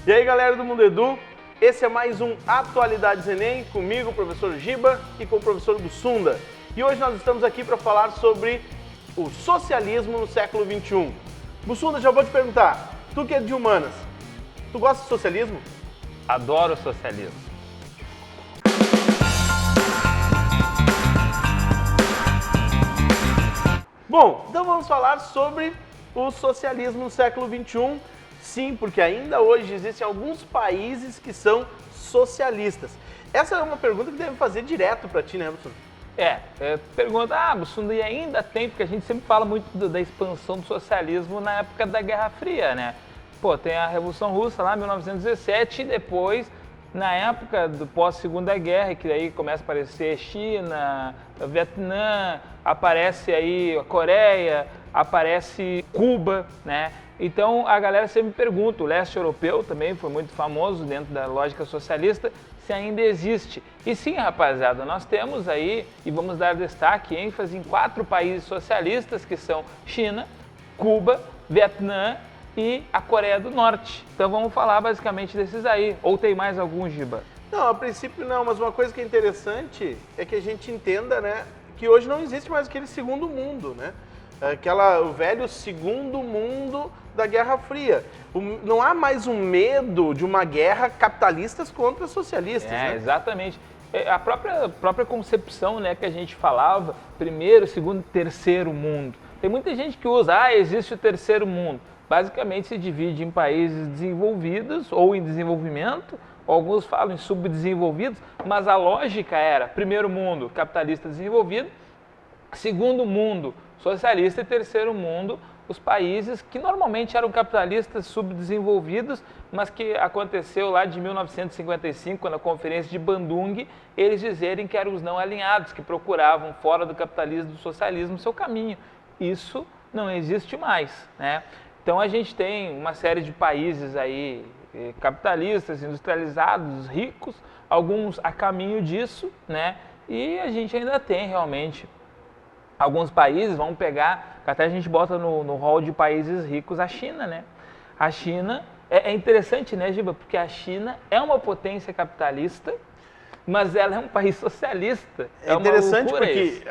E aí, galera do Mundo Edu, esse é mais um Atualidades Enem, comigo, o professor Giba, e com o professor Bussunda. E hoje nós estamos aqui para falar sobre o socialismo no século XXI. Bussunda, já vou te perguntar, tu que é de humanas, tu gosta de socialismo? Adoro o socialismo. Bom, então vamos falar sobre o socialismo no século XXI. Sim, porque ainda hoje existem alguns países que são socialistas. Essa é uma pergunta que deve fazer direto para ti, né, Bussunda? Pergunta, Bussunda, e ainda tem, porque a gente sempre fala muito da expansão do socialismo na época da Guerra Fria, né? Pô, tem a Revolução Russa lá, 1917, e depois, na época do pós-Segunda Guerra, que aí começa a aparecer China, Vietnã, aparece aí a Coreia, aparece Cuba, né? Então a galera sempre me pergunta, o leste europeu também foi muito famoso dentro da lógica socialista, se ainda existe. E sim, rapaziada, nós temos aí, e vamos dar destaque, ênfase em 4 países socialistas, que são China, Cuba, Vietnã e a Coreia do Norte. Então vamos falar basicamente desses aí. Ou tem mais algum, Giba? Não, a princípio não, mas uma coisa que é interessante é que a gente entenda, né, que hoje não existe mais aquele segundo mundo, né? O velho segundo mundo da Guerra Fria. Não há mais um medo de uma guerra capitalistas contra socialistas, né? Exatamente. A própria concepção, né, que a gente falava, primeiro, segundo, terceiro mundo. Tem muita gente que usa, existe o terceiro mundo. Basicamente se divide em países desenvolvidos ou em desenvolvimento, alguns falam em subdesenvolvidos, mas a lógica era primeiro mundo, capitalista desenvolvido, segundo mundo, socialista, e terceiro mundo, os países que normalmente eram capitalistas subdesenvolvidos, mas que aconteceu lá de 1955, na Conferência de Bandung, eles dizerem que eram os não alinhados, que procuravam fora do capitalismo e do socialismo seu caminho. Isso não existe mais, né? Então a gente tem uma série de países aí capitalistas, industrializados, ricos, alguns a caminho disso, né? E a gente ainda tem realmente alguns países, vamos pegar, até a gente bota no hall de países ricos a China, né? A China, é interessante, né, Giba? Porque a China é uma potência capitalista, mas ela é um país socialista. É interessante porque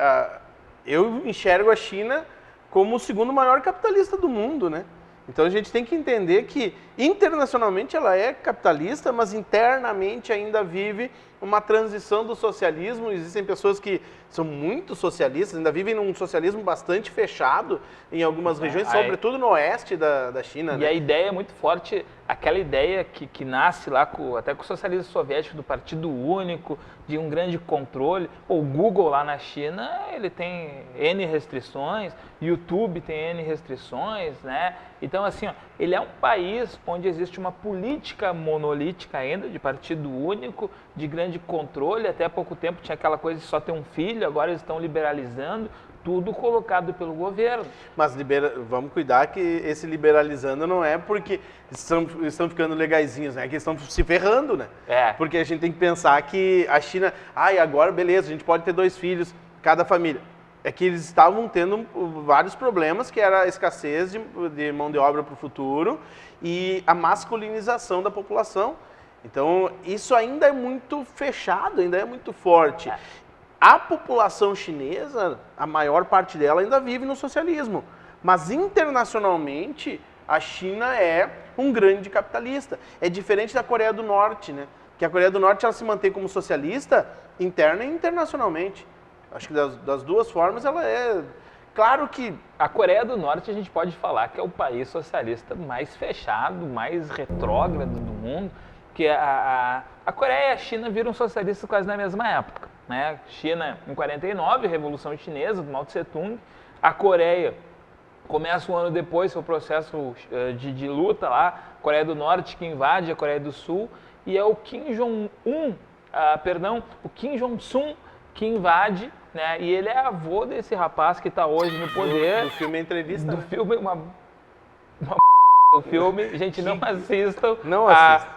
eu enxergo a China como o segundo maior capitalista do mundo, né? Então a gente tem que entender que internacionalmente ela é capitalista, mas internamente ainda vive uma transição do socialismo. Existem pessoas que são muito socialistas, ainda vivem num socialismo bastante fechado em algumas regiões, sobretudo no oeste da China. E né? A ideia é muito forte, aquela ideia que nasce lá até com o socialismo soviético, do Partido Único, de um grande controle. O Google lá na China, ele tem N restrições, YouTube tem N restrições, né? Então, assim, ele é um país onde existe uma política monolítica ainda, de partido único, de grande controle. Até há pouco tempo tinha aquela coisa de só ter um filho, agora eles estão liberalizando, tudo colocado pelo governo. Mas vamos cuidar que esse liberalizando não é porque estão ficando legaizinhos, né? É que estão se ferrando, né? Porque a gente tem que pensar que a China, agora beleza, a gente pode ter 2 filhos, cada família. É que eles estavam tendo vários problemas, que era a escassez de mão de obra para o futuro e a masculinização da população. Então, isso ainda é muito fechado, ainda é muito forte. A população chinesa, a maior parte dela ainda vive no socialismo. Mas internacionalmente, a China é um grande capitalista. É diferente da Coreia do Norte, né? Que a Coreia do Norte ela se mantém como socialista interna e internacionalmente. Acho que das duas formas ela é... Claro que... A Coreia do Norte a gente pode falar que é o país socialista mais fechado, mais retrógrado do mundo, que a Coreia e a China viram socialistas quase na mesma época, né? China em 49, Revolução Chinesa, do Mao Tse Tung. A Coreia começa um ano depois, foi o processo de luta lá, Coreia do Norte que invade a Coreia do Sul, e é o Kim Jong-un, o Kim Jong-sun que invade, né? E ele é avô desse rapaz que está hoje no poder. Do filme Entrevista, do né? filme, o filme, gente, não assistam,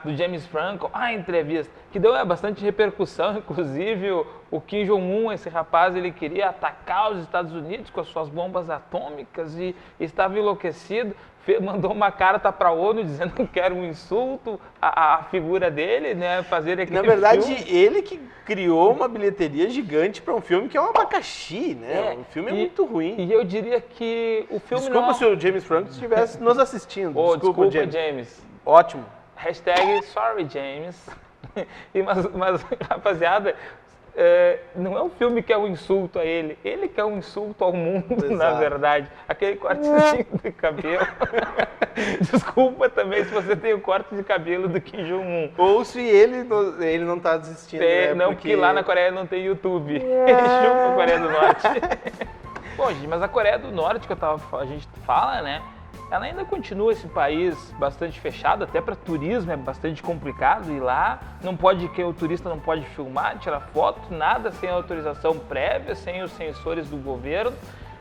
do James Franco, a entrevista, que deu bastante repercussão, inclusive o Kim Jong-un, esse rapaz, ele queria atacar os Estados Unidos com as suas bombas atômicas e estava enlouquecido, mandou uma carta para a ONU dizendo que era um insulto à figura dele, né? Fazer aquele Na verdade, filme. ele que criou uma bilheteria gigante para um filme que é um abacaxi, né? O filme é muito ruim. E eu diria que o filme Desculpa se o James Franco estivesse nos assistindo. Desculpa, James. Ótimo. Hashtag sorry, James. Mas rapaziada, não é um filme que é um insulto a ele que é um insulto ao mundo, exato, na verdade. Aquele cortezinho de cabelo. Desculpa também se você tem o corte de cabelo do Kim Jong-un. Ou se ele não está desistindo, né? Não, porque lá na Coreia não tem YouTube. Chupa a Coreia do Norte. Bom, gente, mas a Coreia do Norte, que a gente fala, né? Ela ainda continua esse país bastante fechado, até para turismo é bastante complicado ir lá. O turista não pode filmar, tirar foto, nada sem autorização prévia, sem os sensores do governo.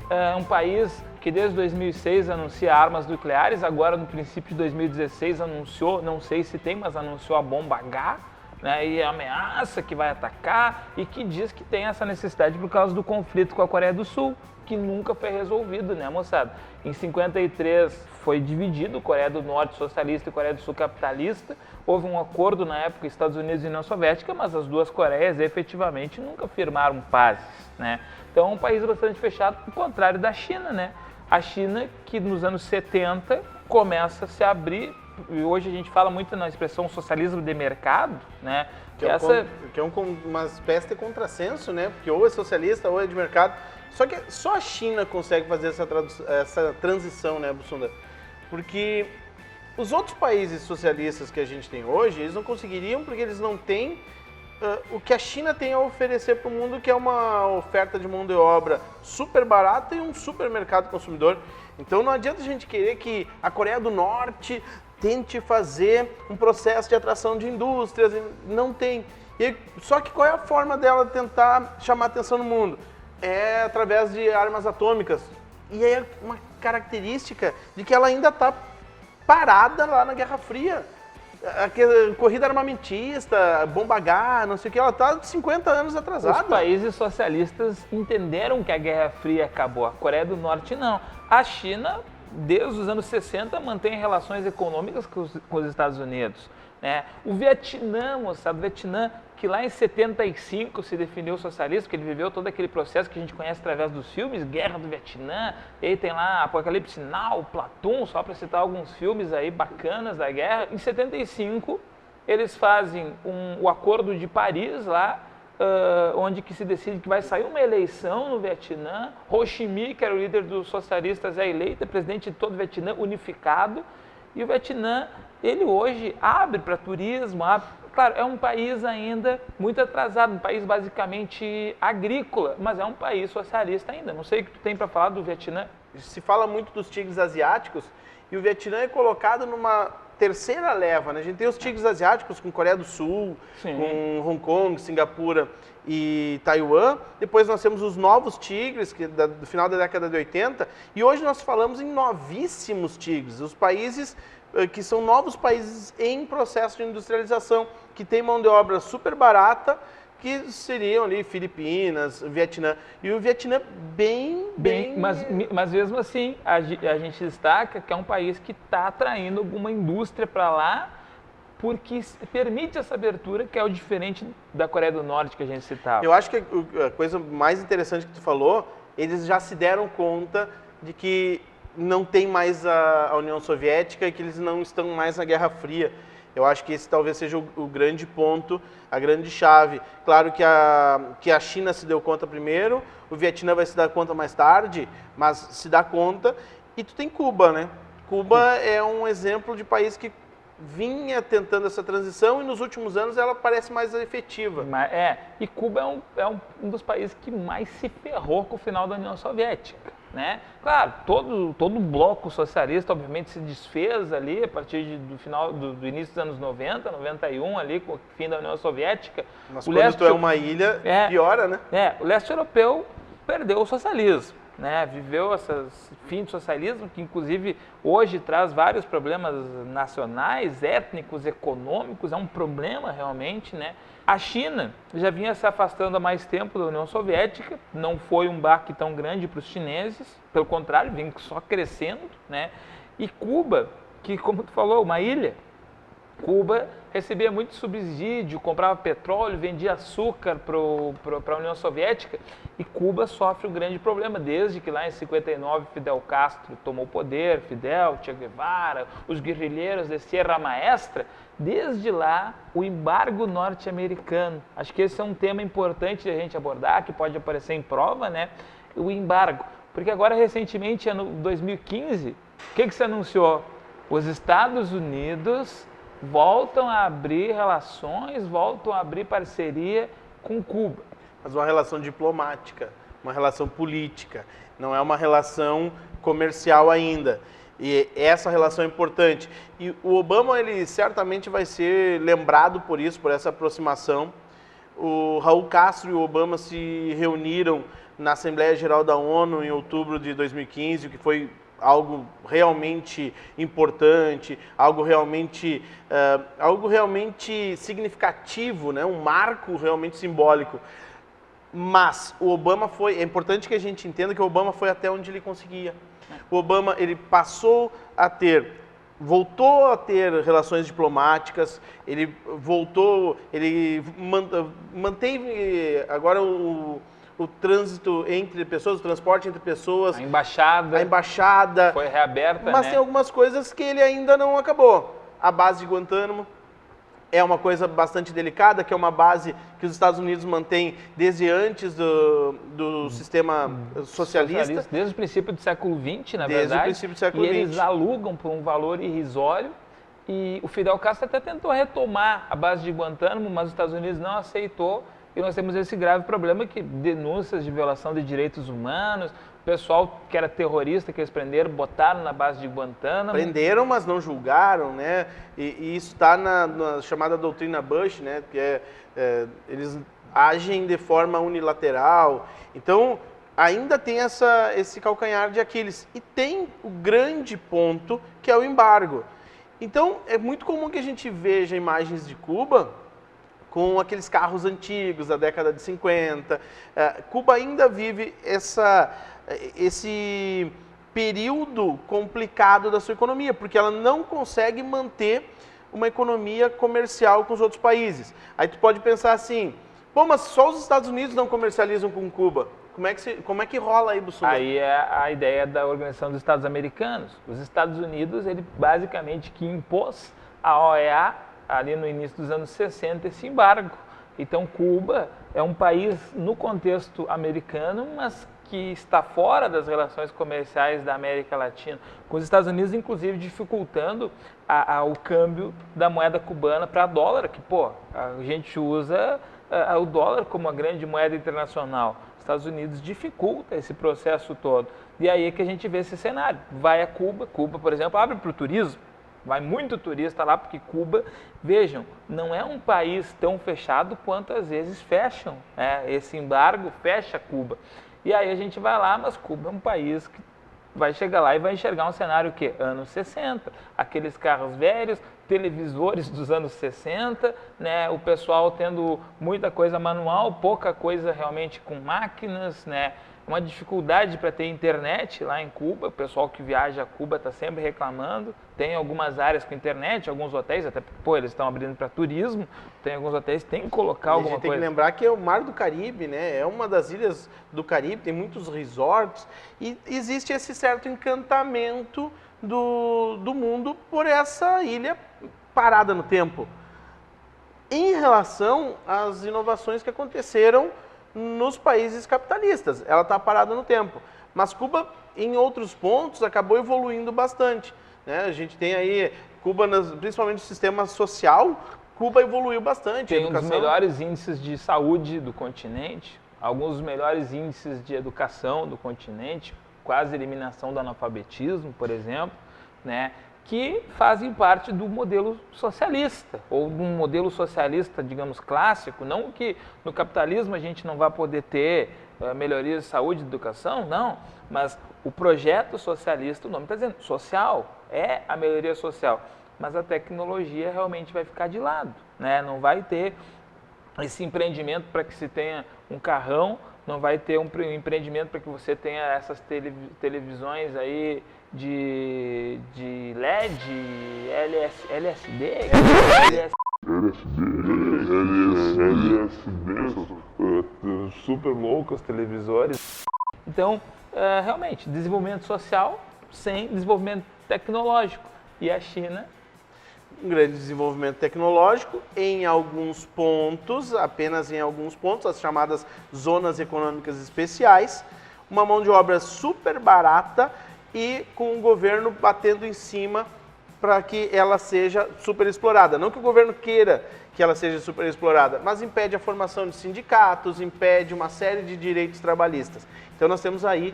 É um país que desde 2006 anuncia armas nucleares, agora no princípio de 2016 anunciou, não sei se tem, mas anunciou a bomba H, né, e ameaça que vai atacar e que diz que tem essa necessidade por causa do conflito com a Coreia do Sul, que nunca foi resolvido, né, moçada? Em 53 foi dividido, Coreia do Norte socialista e Coreia do Sul capitalista. Houve um acordo na época Estados Unidos e União Soviética, mas as duas Coreias efetivamente nunca firmaram pazes, né? Então é um país bastante fechado, ao contrário da China, né? A China que nos anos 70 começa a se abrir, e hoje a gente fala muito na expressão socialismo de mercado, né? Que é uma espécie de contrassenso, né? Porque ou é socialista ou é de mercado. Só que só a China consegue fazer essa transição, né, Bussunda? Porque os outros países socialistas que a gente tem hoje, eles não conseguiriam porque eles não têm o que a China tem a oferecer para o mundo, que é uma oferta de mão de obra super barata e um supermercado consumidor. Então não adianta a gente querer que a Coreia do Norte tente fazer um processo de atração de indústrias, não tem. Só que qual é a forma dela tentar chamar atenção no mundo? É através de armas atômicas. E é uma característica de que ela ainda está parada lá na Guerra Fria. A corrida armamentista, bomba H, não sei o que, ela está 50 anos atrasada. Os países socialistas entenderam que a Guerra Fria acabou, a Coreia do Norte não. A China, desde os anos 60, mantém relações econômicas com os Estados Unidos, né? O Vietnã, moçada, o Vietnã, que lá em 75 se definiu socialista, porque ele viveu todo aquele processo que a gente conhece através dos filmes, Guerra do Vietnã, e aí tem lá Apocalipse Now, Platoon, só para citar alguns filmes aí bacanas da guerra. Em 75, eles fazem o Acordo de Paris lá, onde que se decide que vai sair uma eleição no Vietnã. Ho Chi Minh, que era o líder dos socialistas, é eleito, é presidente de todo o Vietnã, unificado. E o Vietnã, ele hoje abre para turismo, claro, é um país ainda muito atrasado, um país basicamente agrícola, mas é um país socialista ainda. Não sei o que tu tem para falar do Vietnã. Se fala muito dos tigres asiáticos e o Vietnã é colocado numa terceira leva, né? A gente tem os tigres asiáticos com Coreia do Sul, sim, com Hong Kong, Singapura e Taiwan. Depois nós temos os novos tigres, que do final da década de 80. E hoje nós falamos em novíssimos tigres, os países que são novos países em processo de industrialização, que tem mão de obra super barata, que seriam ali Filipinas, Vietnã. E o Vietnã Mas mesmo assim, a gente destaca que é um país que está atraindo alguma indústria para lá, porque permite essa abertura, que é o diferente da Coreia do Norte que a gente citava. Eu acho que a coisa mais interessante que tu falou, eles já se deram conta de que não tem mais a União Soviética e que eles não estão mais na Guerra Fria. Eu acho que esse talvez seja o grande ponto, a grande chave. Claro que a China se deu conta primeiro, o Vietnã vai se dar conta mais tarde, mas se dá conta. E tu tem Cuba, né? Cuba é um exemplo de país que vinha tentando essa transição e nos últimos anos ela parece mais efetiva. E Cuba é um dos países que mais se ferrou com o final da União Soviética, né? Claro, todo bloco socialista obviamente se desfez ali a partir do final do início dos anos 90, 91 ali com o fim da União Soviética. Mas quando tu é uma ilha, piora, né? O leste europeu perdeu o socialismo, né? Viveu esses fim do socialismo, que inclusive hoje traz vários problemas nacionais, étnicos, econômicos, é um problema realmente, né? A China já vinha se afastando há mais tempo da União Soviética, não foi um baque tão grande para os chineses, pelo contrário, vem só crescendo, né? E Cuba, que como tu falou, uma ilha, Cuba recebia muito subsídio, comprava petróleo, vendia açúcar para a União Soviética, e Cuba sofre um grande problema desde que lá em 59 Fidel Castro tomou o poder, Fidel, Che Guevara, os guerrilheiros de Sierra Maestra. Desde lá, o embargo norte-americano, acho que esse é um tema importante de a gente abordar, que pode aparecer em prova, né? O embargo, porque agora recentemente, ano 2015, o que se anunciou? Os Estados Unidos voltam a abrir relações, voltam a abrir parceria com Cuba. Mas uma relação diplomática, uma relação política, não é uma relação comercial ainda. E essa relação é importante. E o Obama, ele certamente vai ser lembrado por isso, por essa aproximação. O Raul Castro e o Obama se reuniram na Assembleia Geral da ONU em outubro de 2015, o que foi algo realmente importante, algo realmente significativo, né? Um marco realmente simbólico. Mas o Obama é importante que a gente entenda que o Obama foi até onde ele conseguia. O Obama, ele voltou a ter relações diplomáticas, ele manteve agora o trânsito entre pessoas, o transporte entre pessoas. A embaixada foi reaberta, mas né? Tem algumas coisas que ele ainda não acabou. A base de Guantánamo é uma coisa bastante delicada, que é uma base que os Estados Unidos mantêm desde antes do sistema socialista. Desde o princípio do século XX, na verdade. Desde o princípio do século XX. E eles alugam por um valor irrisório. E o Fidel Castro até tentou retomar a base de Guantánamo, mas os Estados Unidos não aceitou. E nós temos esse grave problema que denúncias de violação de direitos humanos, o pessoal que era terrorista, que eles prenderam, botaram na base de Guantánamo. Prenderam, mas não julgaram, né? E isso está na chamada doutrina Bush, né? Que eles agem de forma unilateral. Então, ainda tem esse calcanhar de Aquiles. E tem o grande ponto, que é o embargo. Então, é muito comum que a gente veja imagens de Cuba com aqueles carros antigos da década de 50. Cuba ainda vive esse período complicado da sua economia, porque ela não consegue manter uma economia comercial com os outros países. Aí tu pode pensar assim, pô, mas só os Estados Unidos não comercializam com Cuba. Como é que rola aí, Bussunda? Aí é a ideia da Organização dos Estados Americanos. Os Estados Unidos, ele basicamente que impôs a OEA ali no início dos anos 60, esse embargo. Então, Cuba é um país no contexto americano, mas que está fora das relações comerciais da América Latina, com os Estados Unidos, inclusive, dificultando o câmbio da moeda cubana para dólar, que, a gente usa o dólar como a grande moeda internacional. Os Estados Unidos dificulta esse processo todo. E aí é que a gente vê esse cenário. Vai a Cuba, por exemplo, abre para o turismo, vai muito turista lá, porque Cuba, vejam, não é um país tão fechado quanto às vezes fecham. Esse embargo fecha Cuba. E aí a gente vai lá, mas Cuba é um país que vai chegar lá e vai enxergar um cenário que anos 60, aqueles carros velhos, televisores dos anos 60, né, o pessoal tendo muita coisa manual, pouca coisa realmente com máquinas, né, uma dificuldade para ter internet lá em Cuba. O pessoal que viaja a Cuba está sempre reclamando. Tem algumas áreas com internet, alguns hotéis, até porque eles estão abrindo para turismo, tem alguns hotéis que tem que colocar alguma coisa. A gente tem que lembrar que é o Mar do Caribe, né? É uma das ilhas do Caribe, tem muitos resorts e existe esse certo encantamento do mundo por essa ilha parada no tempo. Em relação às inovações que aconteceram nos países capitalistas, ela está parada no tempo. Mas Cuba, em outros pontos, acabou evoluindo bastante, né? A gente tem aí Cuba, principalmente no sistema social, Cuba evoluiu bastante. Tem um dos melhores índices de saúde do continente, alguns dos melhores índices de educação do continente, quase eliminação do analfabetismo, por exemplo, né? Que fazem parte do modelo socialista, ou de um modelo socialista, digamos, clássico. Não que no capitalismo a gente não vai poder ter melhorias de saúde e educação, não, mas o projeto socialista, o nome está dizendo, social, é a melhoria social, mas a tecnologia realmente vai ficar de lado, né? Não vai ter esse empreendimento para que se tenha um carrão, não vai ter um empreendimento para que você tenha essas televisões aí de LED, LSD, super loucos televisores. Então, realmente, desenvolvimento social sem desenvolvimento tecnológico. E a China? Um grande desenvolvimento tecnológico em alguns pontos, apenas em alguns pontos, as chamadas zonas econômicas especiais, uma mão de obra super barata e com o governo batendo em cima para que ela seja super explorada. Não que o governo queira que ela seja super explorada, mas impede a formação de sindicatos, impede uma série de direitos trabalhistas. Então nós temos aí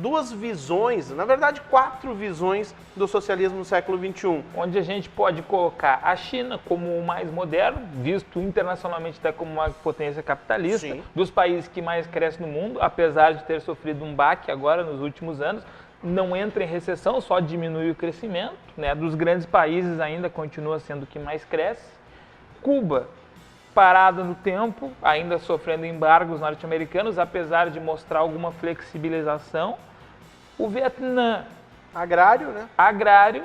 duas visões, na verdade 4 visões do socialismo no século XXI. Onde a gente pode colocar a China como o mais moderno, visto internacionalmente até como uma potência capitalista, sim, dos países que mais crescem no mundo, apesar de ter sofrido um baque agora nos últimos anos, não entra em recessão, só diminui o crescimento, né? Dos grandes países ainda continua sendo o que mais cresce. Cuba, parada no tempo, ainda sofrendo embargos norte-americanos, apesar de mostrar alguma flexibilização. O Vietnã, agrário, né? Agrário,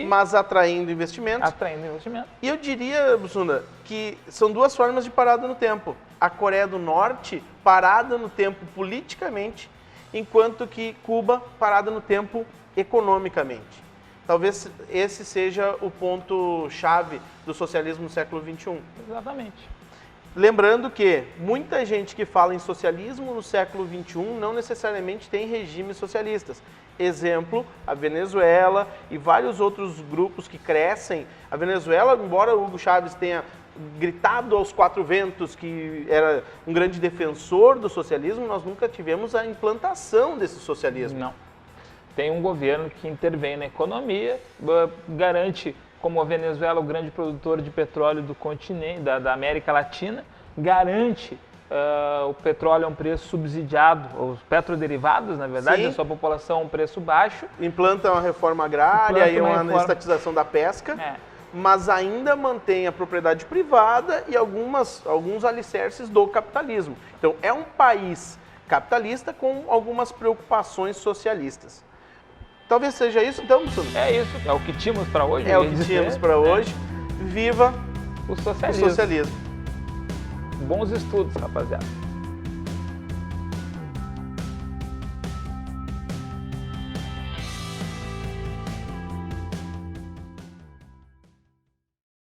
mas atraindo investimentos. Atraindo investimento. E eu diria, Bussunda, que são 2 formas de parada no tempo. A Coreia do Norte, parada no tempo politicamente, enquanto que Cuba, parada no tempo economicamente. Talvez esse seja o ponto-chave do socialismo no século XXI. Exatamente. Lembrando que muita gente que fala em socialismo no século XXI não necessariamente tem regimes socialistas. Exemplo, a Venezuela e vários outros grupos que crescem. A Venezuela, embora Hugo Chávez tenha gritado aos 4 ventos que era um grande defensor do socialismo, nós nunca tivemos a implantação desse socialismo. Não. Tem um governo que intervém na economia, garante, como a Venezuela, o grande produtor de petróleo do continente, da América Latina, garante o petróleo a um preço subsidiado, os petroderivados, na verdade, sim, a sua população a um preço baixo. Implanta uma reforma agrária e uma estatização da pesca, mas ainda mantém a propriedade privada e alguns alicerces do capitalismo. Então, é um país capitalista com algumas preocupações socialistas. Talvez seja isso, então, Bussunda? É isso, é o que tínhamos para hoje. É o que tínhamos para hoje. Viva o socialismo. O socialismo. Bons estudos, rapaziada.